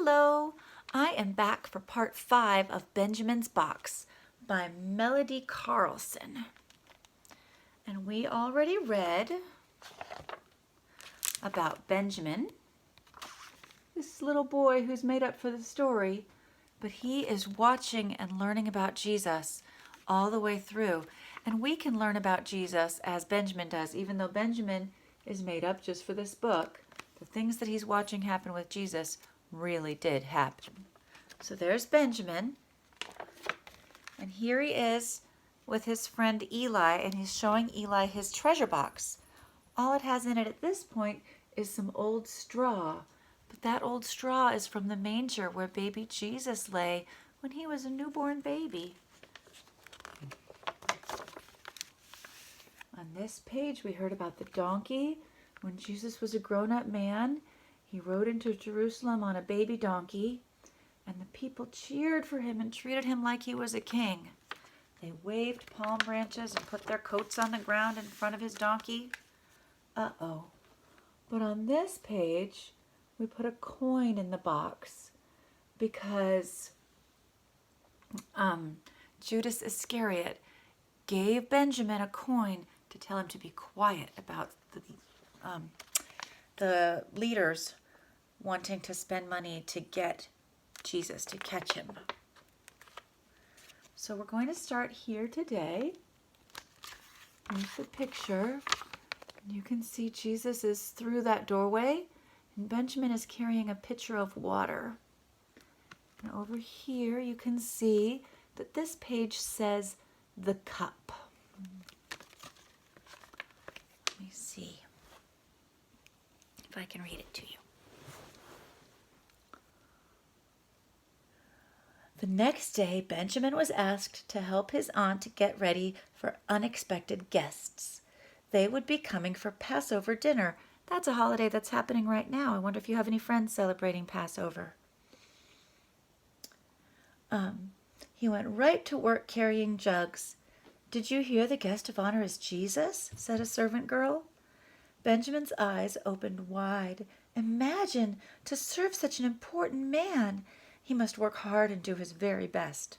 Hello, I am back for part 5 of Benjamin's Box by Melody Carlson. And we already read about Benjamin, this little boy who's made up for the story, but he is watching and learning about Jesus all the way through. And we can learn about Jesus as Benjamin does, even though Benjamin is made up just for this book. The things that he's watching happen with Jesus really did happen. So there's Benjamin, and here he is with his friend Eli, and he's showing Eli his treasure box. All it has in it at this point is some old straw, but that old straw is from the manger where baby Jesus lay when he was a newborn baby. On this page we heard about the donkey. When Jesus was a grown-up man, he rode into Jerusalem on a baby donkey, and the people cheered for him and treated him like he was a king. They waved palm branches and put their coats on the ground in front of his donkey. Uh-oh. But on this page, we put a coin in the box because Judas Iscariot gave Benjamin a coin to tell him to be quiet about the leaders wanting to spend money to get Jesus, to catch him. So we're going to start here today. Here's the picture. You can see Jesus is through that doorway, and Benjamin is carrying a pitcher of water. And over here you can see that this page says the cup. Let me see if I can read it to you. The next day, Benjamin was asked to help his aunt get ready for unexpected guests. They would be coming for Passover dinner. That's a holiday that's happening right now. I wonder if you have any friends celebrating Passover. He went right to work carrying jugs. "Did you hear the guest of honor is Jesus?" said a servant girl. Benjamin's eyes opened wide. Imagine, to serve such an important man! He must work hard and do his very best.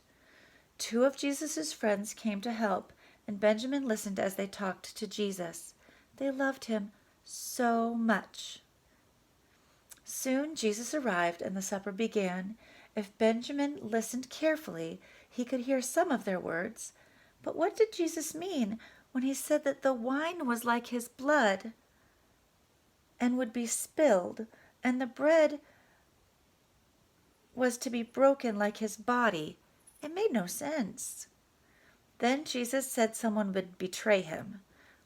2 of Jesus' friends came to help, and Benjamin listened as they talked to Jesus. They loved him so much. Soon Jesus arrived and the supper began. If Benjamin listened carefully, he could hear some of their words. But what did Jesus mean when he said that the wine was like his blood and would be spilled, and the bread was to be broken like his body? It made no sense. Then Jesus said someone would betray him.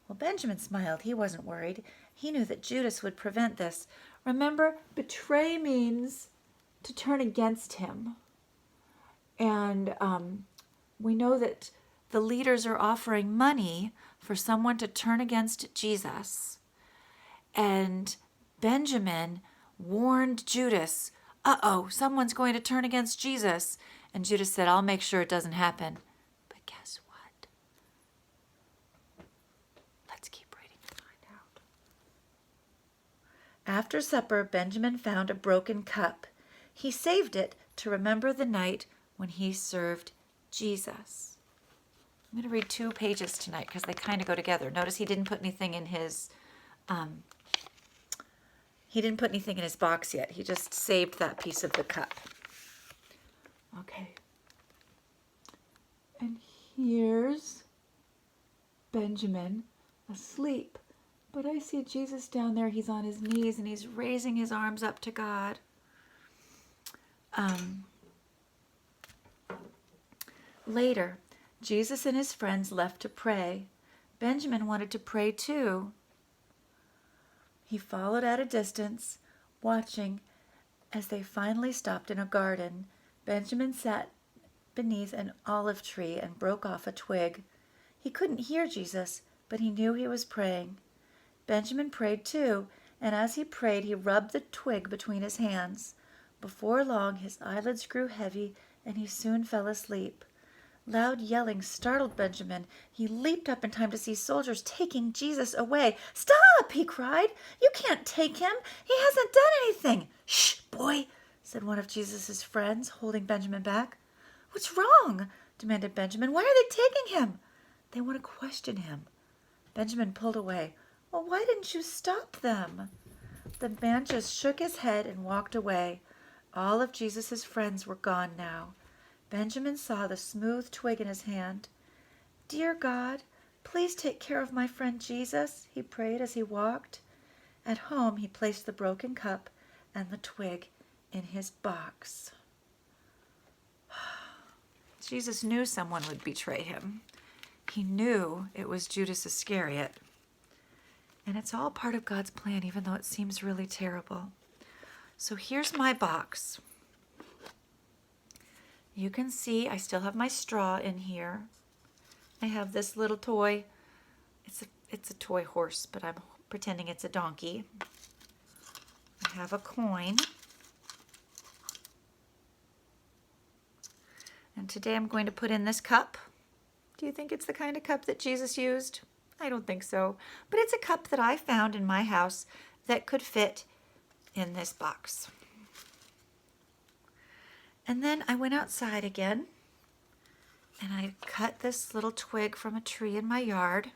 Well, Benjamin smiled. He wasn't worried. He knew that Judas would prevent this. Remember, betray means to turn against him. And we know that the leaders are offering money for someone to turn against Jesus. And Benjamin warned Judas, uh-oh, someone's going to turn against Jesus. And Judas said, I'll make sure it doesn't happen. But guess what? Let's keep reading to find out. After supper, Benjamin found a broken cup. He saved it to remember the night when he served Jesus. I'm going to read 2 pages tonight because they kind of go together. Notice he didn't put anything in his box yet. He just saved that piece of the cup. Okay. And here's Benjamin asleep. But I see Jesus down there. He's on his knees and he's raising his arms up to God. Later, Jesus and his friends left to pray. Benjamin wanted to pray too. He followed at a distance, watching as they finally stopped in a garden. Benjamin sat beneath an olive tree and broke off a twig. He couldn't hear Jesus, but he knew he was praying. Benjamin prayed too, and as he prayed, he rubbed the twig between his hands. Before long, his eyelids grew heavy, and he soon fell asleep. Loud yelling startled Benjamin. He leaped up in time to see soldiers taking Jesus away. "Stop!" he cried. "You can't take him. He hasn't done anything." "Shh, boy," said one of Jesus' friends, holding Benjamin back. What's wrong? Demanded Benjamin. Why are they taking him? They want to question him. Benjamin pulled away. Well, why didn't you stop them? The man just shook his head and walked away. All of Jesus' friends were gone now. Benjamin saw the smooth twig in his hand. Dear God, please take care of my friend Jesus, he prayed as he walked. At home, he placed the broken cup and the twig in his box. Jesus knew someone would betray him. He knew it was Judas Iscariot. And it's all part of God's plan, even though it seems really terrible. So here's my box. You can see I still have my straw in here. I have this little toy. It's a toy horse, but I'm pretending it's a donkey. I have a coin. And today I'm going to put in this cup. Do you think it's the kind of cup that Jesus used? I don't think so. But it's a cup that I found in my house that could fit in this box. And then I went outside again and I cut this little twig from a tree in my yard.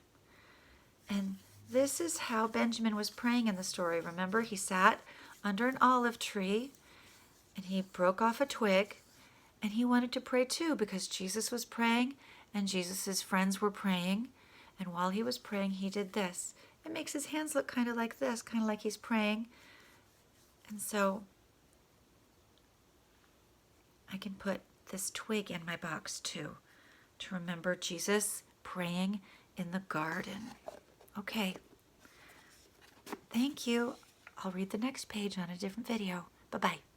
And this is how Benjamin was praying in the story. Remember, he sat under an olive tree and he broke off a twig and he wanted to pray too because Jesus was praying and Jesus' friends were praying. And while he was praying, he did this. It makes his hands look kind of like this, kind of like he's praying. And so I can put this twig in my box too, to remember Jesus praying in the garden. Okay. Thank you. I'll read the next page on a different video. Bye-bye.